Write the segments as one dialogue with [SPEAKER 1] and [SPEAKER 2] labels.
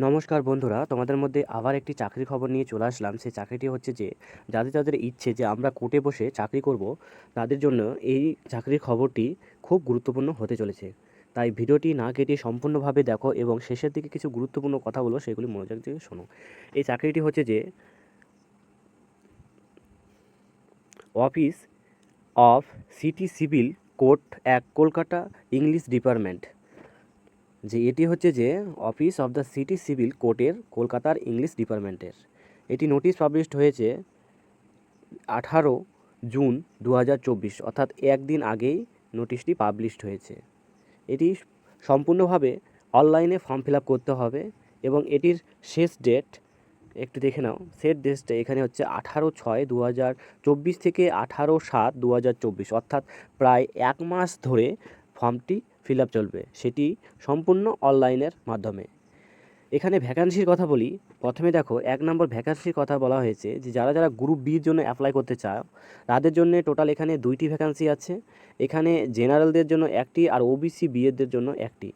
[SPEAKER 1] নমস্কার বন্ধুরা, তোমাদের মধ্যে আবার একটি চাকরির খবর নিয়ে চলে আসলাম। সেই চাকরিটি হচ্ছে যে যাদের যাদের ইচ্ছে যে আমরা কোর্টে বসে চাকরি করব, তাদের জন্য এই চাকরির খবরটি খুব গুরুত্বপূর্ণ হতে চলেছে। তাই ভিডিওটি না কেটে সম্পূর্ণভাবে দেখো এবং শেষের দিকে কিছু গুরুত্বপূর্ণ কথা বলো, সেগুলি মনোযোগ দিয়ে শোনো। এই চাকরিটি হচ্ছে যে office of city civil court Kolkata English department. এটি হচ্ছে যে office of the city civil কোর্টের কলকাতার ইংলিশ ডিপার্টমেন্টের। এটি নোটিশ পাবলিশড হয়েছে 18 জুন 2024, অর্থাৎ একদিন আগেই নোটিশটি পাবলিশড হয়েছে। এটি সম্পূর্ণভাবে অনলাইনে ফর্ম ফিল আপ করতে হবে এবং এটির শেষ ডেট একটু দেখে নাও। শেষ ডেটটা এখানে হচ্ছে 18/6/2024 থেকে 18/7/2024, অর্থাৎ প্রায় 1 মাস ধরে ফর্মটি ফিল আপ চলবে, সেটি সম্পূর্ণ অনলাইনের মাধ্যমে। এখানে ভ্যাকান্সির কথা বলি। প্রথমে দেখো 1 নম্বর ভ্যাকান্সির কথা বলা হয়েছে যে যারা যারা গ্রুপ বির জন্য অ্যাপ্লাই করতে চাও তাদের জন্য টোটাল এখানে 2টি ভ্যাকান্সি আছে। এখানে জেনারেলদের জন্য একটি আর ওবিসি বিএদের জন্য একটি।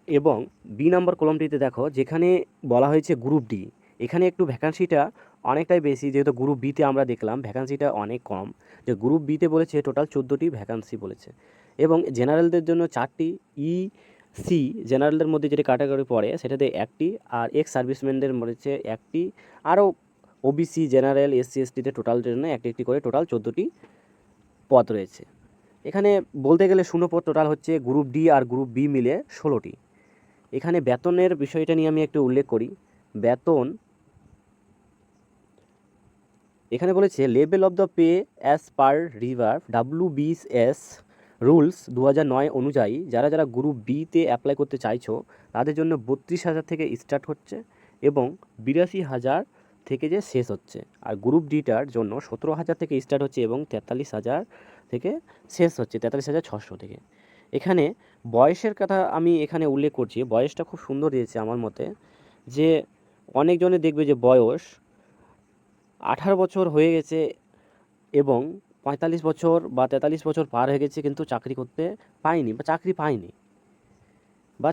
[SPEAKER 1] এবং বি নাম্বার কলমটিতে দেখো যেখানে বলা হয়েছে গ্রুপ ডি, এখানে একটু ভ্যাকান্সিটা অনেকটাই বেশি, যেহেতু গ্রুপ বিতে আমরা দেখলাম ভ্যাকান্সিটা অনেক কম। যে গ্রুপ বিতে বলেছে টোটাল 14টি ভ্যাকান্সি বলেছে। এবং জেনারেলদের জন্য 4টি, সি জেনারেলদের মধ্যে যেটা ক্যাটাগরি পড়ে সেটাতে একটি, আর এক্স সার্ভিসম্যানদের মধ্যে একটি, আরও ওবিসি জেনারেল এসসি এসটিতে টোটাল জন্য একটি একটি করে টোটাল 14টি পদ রয়েছে। এখানে বলতে গেলে শূন্যপদ টোটাল হচ্ছে গ্রুপ ডি আর গ্রুপ বি মিলে 16টি। এখানে বেতনের বিষয়টা নিয়ে আমি একটু উল্লেখ করি। বেতন এখানে বলেছে level of the pay as per river WBS rules 2009 অনুযায়ী যারা যারা গ্রুপ বিতে অ্যাপ্লাই করতে চাইছো তাদের জন্য 32,000 থেকে স্টার্ট হচ্ছে এবং 82,000 থেকে যে শেষ হচ্ছে। আর গ্রুপ ডিটার জন্য 17,000 থেকে স্টার্ট হচ্ছে এবং 43,000 থেকে শেষ হচ্ছে, 43,600 থেকে। এখানে বয়সের কথা আমি এখানে উল্লেখ করছি। বয়সটা খুব সুন্দর দিয়েছে আমার মতে, যে অনেকজনে দেখবে যে বয়স 18 বছর হয়ে গেছে এবং 45 বছর বা 43 বছর পার হয়ে গেছে কিন্তু চাকরি করতে পায়নি বা চাকরি পায়নি, বা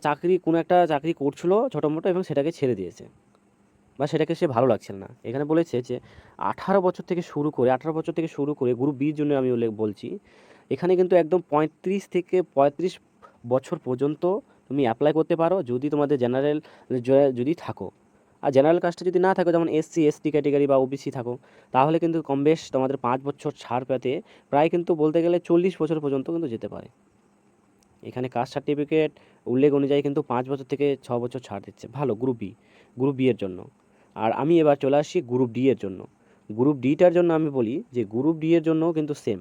[SPEAKER 1] কোনো একটা চাকরি করছিল ছোটো মোটো এবং সেটাকে ছেড়ে দিয়েছে বা সেটাকে সে ভালো লাগছে না। এখানে বলেছে যে 18 বছর থেকে শুরু করে গ্রুপ বির জন্য আমি বলছি, এখানে কিন্তু একদম 35 থেকে 35 বছর পর্যন্ত তুমি অ্যাপ্লাই করতে পারো যদি তোমাদের জেনারেল যদি থাকো। আর জেনারেল কাস্টে যদি না থাকো, যেমন এসসি এসটি ক্যাটেগরি বা ওবিসি থাকো, তাহলে কিন্তু কম বেশ তোমাদের 5 বছর ছাড় পেতে প্রায় কিন্তু বলতে গেলে 40 বছর পর্যন্ত কিন্তু যেতে পারে। এখানে কাস্ট সার্টিফিকেট উল্লেখ অনুযায়ী কিন্তু 5 বছর থেকে 6 বছর ছাড় দিচ্ছে। ভালো গ্রুপ বি এর জন্য। আর আমি এবার চলে আসছি গ্রুপ ডি এর জন্য। গ্রুপ ডিটার জন্য আমি বলি যে গ্রুপ ডি এর জন্য কিন্তু সেম।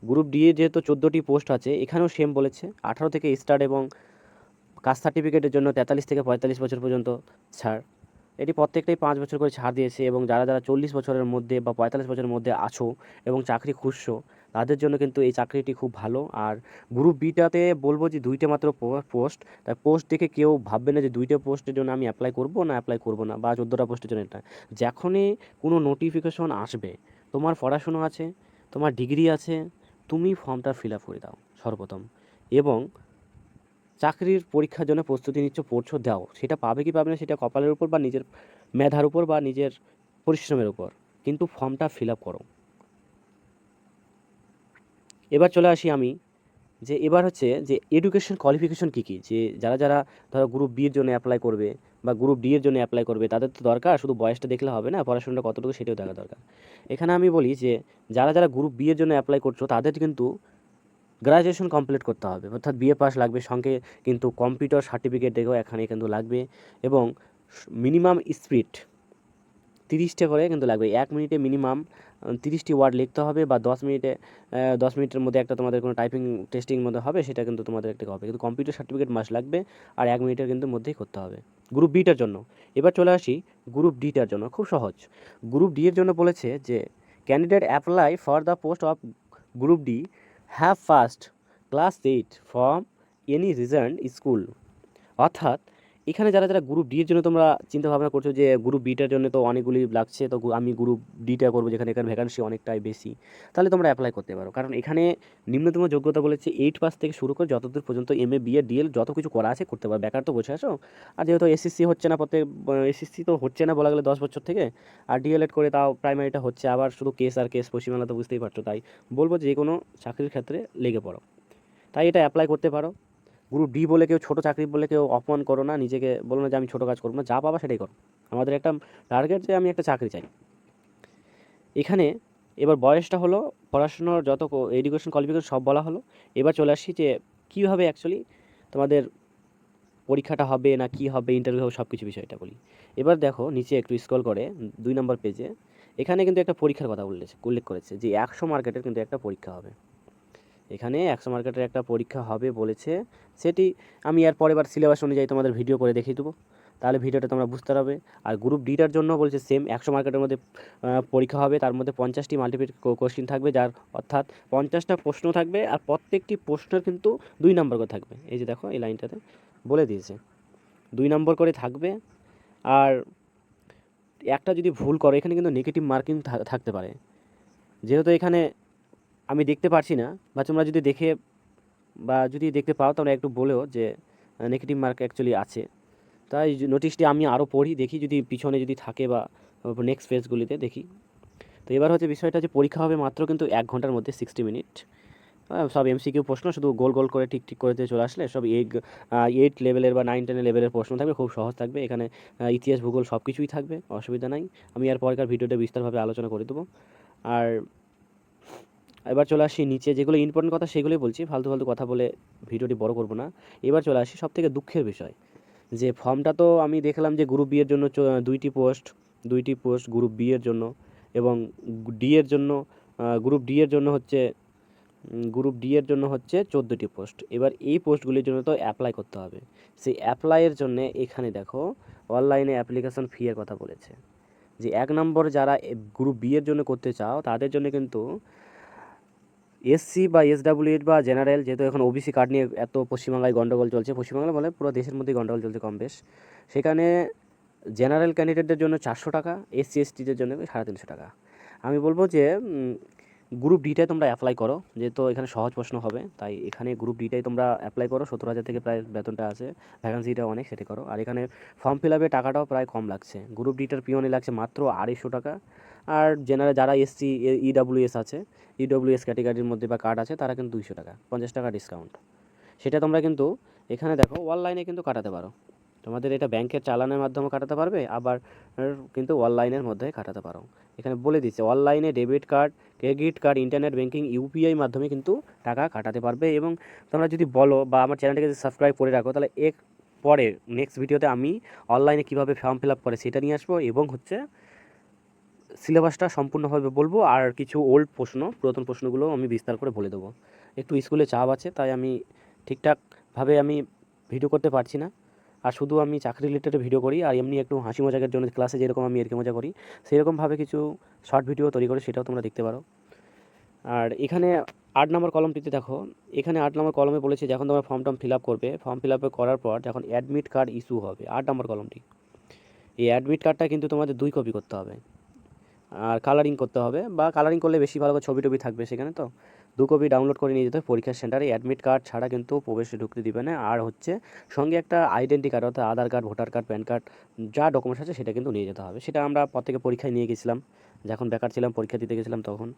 [SPEAKER 1] গ্রুপ ডি এর যেহেতু 14টি পোস্ট আছে, এখানেও সেম বলেছে 18 থেকে স্টার্ট এবং কাস্ট সার্টিফিকেটের জন্য 43 থেকে 45 বছর পর্যন্ত ছাড়। এটি প্রত্যেকটাই 5 বছর করে ছাড় দিয়েছে এবং যারা যারা 40 বছরের মধ্যে বা 45 বছরের মধ্যে আছো এবং চাকরি খুঁজছো তাদের জন্য কিন্তু এই চাকরিটি খুব ভালো। আর গ্রুপ বিটাতে বলবো যে 2টে মাত্র পোস্ট, তাই পোস্ট দেখে কেউ ভাববে না যে 2টে পোস্টের জন্য আমি অ্যাপ্লাই করবো না বা 14টা পোস্টের জন্য এটা। যখনই কোনো নোটিফিকেশন আসবে, তোমার পড়াশুনো আছে, তোমার ডিগ্রি আছে, তুমি ফর্মটা ফিল আপ করে দাও সর্বপ্রথম। এবং চাকরির পরীক্ষার জন্য প্রস্তুতি নিচ্ছ, পড়ছো, দাও। সেটা পাবে কি পাবে না সেটা কপালের উপর বা নিজের মেধার উপর বা নিজের পরিশ্রমের উপর, কিন্তু ফর্মটা ফিল আপ করো। এবার চলে আসি আমি যে এবার হচ্ছে যে এডুকেশন কোয়ালিফিকেশন কী কী, যে যারা যারা ধরো গ্রুপ বির জন্য অ্যাপ্লাই করবে বা গ্রুপ ডি এর জন্য অ্যাপ্লাই করবে তাদের তো দরকার শুধু বয়সটা দেখলে হবে না, পড়াশোনাটা কতটুকু সেটাও দেখা দরকার। এখানে আমি বলি যে যারা যারা গ্রুপ বি এর জন্য অ্যাপ্লাই করছো তাদের কিন্তু গ্রাজুয়েশন কমপ্লিট করতে হবে, অর্থাৎ বিএ পাস লাগবে, সঙ্গে কিন্তু কম্পিউটার সার্টিফিকেট দেখো এখানে কিন্তু লাগবে। এবং মিনিমাম স্পিড 30টা করে কিন্তু লাগবে। 1 মিনিটে মিনিমাম 30টি ওয়ার্ড লিখতে হবে, বা 10 মিনিটের মধ্যে একটা তোমাদের কোনো টাইপিং টেস্টিং মধ্যে হবে, সেটা কিন্তু তোমাদের একটা হবে, কিন্তু কম্পিউটার সার্টিফিকেট মাস্ট লাগবে। আর 1 মিনিটের কিন্তু মধ্যেই করতে হবে গ্রুপ বিটার জন্য। এবার চলে আসি গ্রুপ ডিটার জন্য, খুব সহজ। গ্রুপ ডি এর জন্য বলেছে যে candidate apply for the post of group D have first class 8 from any Regent school. অর্থাৎ এখানে যারা যারা গ্রুপ ডি এর জন্য তোমরা চিন্তা ভাবনা করছো যে গ্রুপ বিটার জন্য তো অনেকগুলি লাগছে, তো আমি গ্রুপ ডিটা করবো যেখানে এখানে ভ্যাকান্সি অনেকটাই বেশি, তাহলে তোমরা অ্যাপ্লাই করতে পারো। কারণ এখানে নিম্নতম যোগ্যতা বলেছে 8 পাস থেকে শুরু করে যতদূর পর্যন্ত এমএ বিএ ডিএল যত কিছু করা আছে করতে পারো। বেকার তো বসে আসো। আর যেহেতু এসএসসি হচ্ছে না প্রত্যেক, এসএসসি তো হচ্ছে না বলা গেলে 10 বছর থেকে, আর ডিএলএড করে তাও প্রাইমারিটা হচ্ছে, আবার শুধু কেস আর কেস পশ্চিমবাংলা তো বুঝতেই পারছো। তাই বলবো যে কোনো চাকরির ক্ষেত্রে লেগে পড়ো, তাই এটা অ্যাপ্লাই করতে পারো। গ্রুপ ডি বলে কেউ ছোটো চাকরি বলে কেউ অপমান করো না, নিজেকে বলো না যে আমি ছোটো কাজ করবো না, যা পাবা সেটাই করো। আমাদের একটা টার্গেট যে আমি একটা চাকরি চাই। এখানে এবার বয়সটা হলো, পড়াশুনোর যত এডুকেশন কোয়ালিফিকেশন সব বলা হলো। এবার চলে আসি যে কীভাবে অ্যাকচুয়ালি তোমাদের পরীক্ষাটা হবে না কি হবে, ইন্টারভিউ হবে, সব কিছু বিষয়টা বলি। এবার দেখো নিচে একটু স্ক্রল করে 2 নম্বর পেজে এখানে কিন্তু একটা পরীক্ষার কথা উল্লেখ করেছে যে 100 মার্কেটের কিন্তু একটা পরীক্ষা হবে। এখানে 100 মার্কেটের একটা পরীক্ষা হবে বলেছে, সেটি আমি এর পরের সিলেবাস অনুযায়ী তোমাদের ভিডিও করে দেখিয়ে দেবো, তাহলে ভিডিওটা তোমরা বুঝতে পারবে। আর গ্রুপ ডিটার জন্য বলছে সেম 100 মার্কেটের মধ্যে পরীক্ষা হবে, তার মধ্যে 50টি মাল্টিপল কোশ্চিন থাকবে, যার অর্থাৎ 50টা প্রশ্ন থাকবে, আর প্রত্যেকটি প্রশ্নের কিন্তু 2 নম্বর করে থাকবে। এই যে দেখো এই লাইনটাতে বলে দিয়েছে 2 নম্বর করে থাকবে। আর একটা যদি ভুল করো এখানে কিন্তু নেগেটিভ মার্কিং থাকতে পারে। যেহেতু এখানে আমি দেখতে পারছি না, বা তোমরা যদি দেখে বা যদি দেখতে পাও তোমরা একটু বলেও যে নেগেটিভ মার্ক অ্যাকচুয়ালি আছে। তাই নোটিশটি আমি আরও পড়ি, দেখি যদি পিছনে যদি থাকে বা নেক্সট পেজগুলিতে দেখি। তো এবার হচ্ছে বিষয়টা যে পরীক্ষা হবে মাত্র কিন্তু 1 ঘন্টার মধ্যে 60 মিনিট। সব এমসিকিউ প্রশ্ন, শুধু গোল গোল করে ঠিক ঠিক করে দিয়ে চলে আসলে সব 8 লেভেলের বা 9-10 লেভেলের প্রশ্ন থাকবে, খুব সহজ থাকবে। এখানে ইতিহাস ভূগোল সব কিছুই থাকবে, অসুবিধা নাই। আমি আর পরের ভিডিওতে বিস্তারভাবে আলোচনা করে দেবো। আর এবার চলে আসি নিচে, যেগুলো ইম্পর্টেন্ট কথা সেগুলোই বলছি, ফালতু ফালতু কথা বলে ভিডিওটি বড় করব না। এবার চলে আসি সবথেকে দুঃখের বিষয়, যে ফর্মটা তো আমি দেখলাম যে গ্রুপ বি এর জন্য 2টি পোস্ট গ্রুপ বি এর জন্য, এবং ডি এর জন্য গ্রুপ ডি এর জন্য হচ্ছে 14টি পোস্ট। এবার এই পোস্টগুলির জন্য তো অ্যাপ্লাই করতে হবে। সেই অ্যাপ্লাইয়ের জন্য এখানে দেখো অনলাইনে অ্যাপ্লিকেশন ফি এর কথা বলেছে, যে 1 নম্বর যারা গ্রুপ বি এর জন্য করতে চাও তাদের জন্য কিন্তু এসসি বা এসডাব্লিউএড বা জেনারেল, যেহেতু এখন ওবিসি কার্ড নিয়ে এত পশ্চিমবাংলায় গন্ডগোল চলছে, পশ্চিমবাংলা বলে পুরো দেশের মধ্যেই গন্ডগোল চলছে কম বেশ, সেখানে জেনারেল ক্যান্ডিডেটদের জন্য 400 টাকা, এসসি এসটিদের জন্য 350 টাকা। আমি বলবো যে গ্রুপ ডিটাই তোমরা অ্যাপ্লাই করো, যেহেতু এখানে সহজ প্রশ্ন হবে, তাই এখানে গ্রুপ ডিটাই তোমরা অ্যাপ্লাই করো। 70,000 থেকে প্রায় বেতনটা আছে, ভ্যাকান্সিটা অনেক, সেটা করো। আর এখানে ফর্ম ফিল আপের টাকাটাও প্রায় কম লাগছে, গ্রুপ ডিটার পিওনে লাগছে মাত্র 250 টাকা। আর জেনারেল যারা এসসি ইডাব্লিউএস আছে, ইডব্লিউএস ক্যাটেগরির মধ্যে বা কার্ড আছে, তারা কিন্তু 200 টাকা, 50 টাকা ডিসকাউন্ট। সেটা তোমরা কিন্তু এখানে দেখো অনলাইনে কিন্তু কাটাতে পারো, তোমাদের এটা ব্যাংকের চালানের মাধ্যমে কাটাতে পারবে, আবার কিন্তু অনলাইনের মধ্যে কাটাতে পারো। এখানে বলে দিচ্ছে অনলাইনে debit card, credit card, internet banking, UPI মাধ্যমে কিন্তু টাকা কাটাতে পারবে। এবং তোমরা যদি বলো বা আমার চ্যানেলটাকে যদি সাবস্ক্রাইব করে রাখো, তাহলে পরে নেক্সট ভিডিওতে আমি অনলাইনে কীভাবে ফর্ম ফিল আপ করে সেটা নিয়ে আসবো, এবং হচ্ছে সিলেবাসটা সম্পূর্ণভাবে বলবো, আর কিছু ওল্ড প্রশ্ন, পুরাতন প্রশ্নগুলো আমি বিস্তার করে বলে দেবো। একটু স্কুলে চাপ আছে, তাই আমি ঠিকঠাকভাবে ভিডিও করতে পারছি না। আর শুধু আমি চাকরি রিলেটেড ভিডিও করি, আর এমনি একটু হাসি মজাকের জন্য ক্লাসে যেরকম আমি এরকম মজা করি, সেরকমভাবে কিছু শর্ট ভিডিও তৈরি করে সেটাও তোমরা দেখতে পারো। আর এখানে 8 নম্বর কলমটিতে দেখো, এখানে 8 নম্বর কলমে বলেছে যখন তোমরা ফর্ম ফিল আপ করবে, ফর্ম ফিল আপ করার পর যখন অ্যাডমিট কার্ড ইস্যু হবে, 8 নম্বর কলমটি, এই অ্যাডমিট কার্ডটা কিন্তু তোমাদের 2 কপি করতে হবে, আর কালারিং করতে হবে, বা কালারিং করলে বেশি ভালো, ছবি টবি থাকবে সেখানে, তো 2 কপি ডাউনলোড করে নিয়ে যেতে হবে পরীক্ষার সেন্টারে। অ্যাডমিট কার্ড ছাড়া কিন্তু প্রবেশে ঢুকতে দিবে না। আর হচ্ছে সঙ্গে একটা আইডেন্টি কার্ড, অর্থাৎ Aadhaar card, voter card, PAN card, যা ডকুমেন্টস আছে সেটা কিন্তু নিয়ে যেতে হবে। সেটা আমরা প্রত্যেকে পরীক্ষায় নিয়ে গেছিলাম, যখন বেকার ছিলাম পরীক্ষা দিতে গেছিলাম তখন।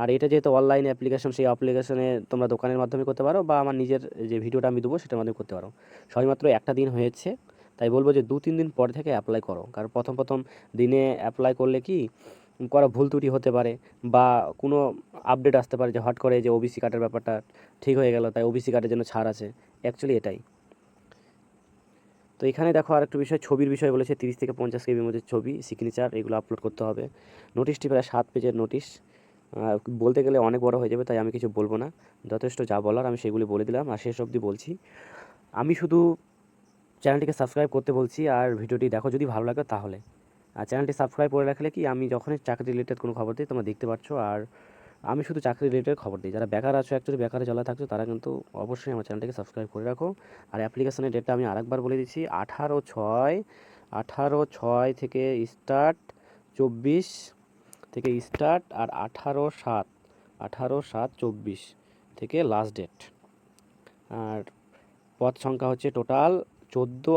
[SPEAKER 1] আর এটা যেহেতু অনলাইন অ্যাপ্লিকেশন, সেই অ্যাপ্লিকেশনে তোমরা দোকানের মাধ্যমে করতে পারো, বা আমার নিজের যে ভিডিওটা আমি দেবো সেটার মাধ্যমে করতে পারো। সবেমাত্র একটা দিন হয়েছে, তাই বলবো যে 2-3 দিন পর থেকে অ্যাপ্লাই করো। কারণ প্রথম দিনে অ্যাপ্লাই করলে কি করা ভুল ত্রুটি হতে পারে, বা কোনো আপডেট আসতে পারে যে হট করে যে ওবিসি কার্ডের ব্যাপারটা ঠিক হয়ে গেল, তাই ওবিসি কার্ডের জন্য ছাড় আছে, অ্যাকচুয়ালি এটাই। তো এখানে দেখো আরেকটু বিষয়, ছবির বিষয় বলেছে 30 থেকে 50 কেবির মধ্যে ছবি, সিগনেচার, এগুলো আপলোড করতে হবে। নোটিশটি প্রায় 7 পেজের নোটিশ, বলতে গেলে অনেক বড় হয়ে যাবে, তাই আমি কিছু বলবো না, যথেষ্ট যা বলার আমি সেগুলি বলে দিলাম। আর শেষ অবধি বলছি, আমি শুধু চ্যানেলটিকে সাবস্ক্রাইব করতে বলছি, আর ভিডিওটি দেখো যদি ভালো লাগে তাহলে। আর চ্যানেলটি সাবস্ক্রাইব করে রাখলে কি আমি যখনই চাকরি রিলেটেড কোনো খবর দিই তোমরা দেখতে পাচ্ছ, আর আমি শুধু চাকরি রিলেটেড খবর দিই। যারা বেকার আছো, অ্যাকচুয়ালি বেকারে জ্বালা থাকছো, তারা কিন্তু অবশ্যই আমার চ্যানেলটাকে সাবস্ক্রাইব করে রাখো। আর অ্যাপ্লিকেশনের ডেটটা আমি আরেকবার বলে দিচ্ছি, 18/6 থেকে স্টার্ট, 24 থেকে স্টার্ট, আর 18/7/24 থেকে লাস্ট ডেট। আর পদ সংখ্যা হচ্ছে টোটাল 14।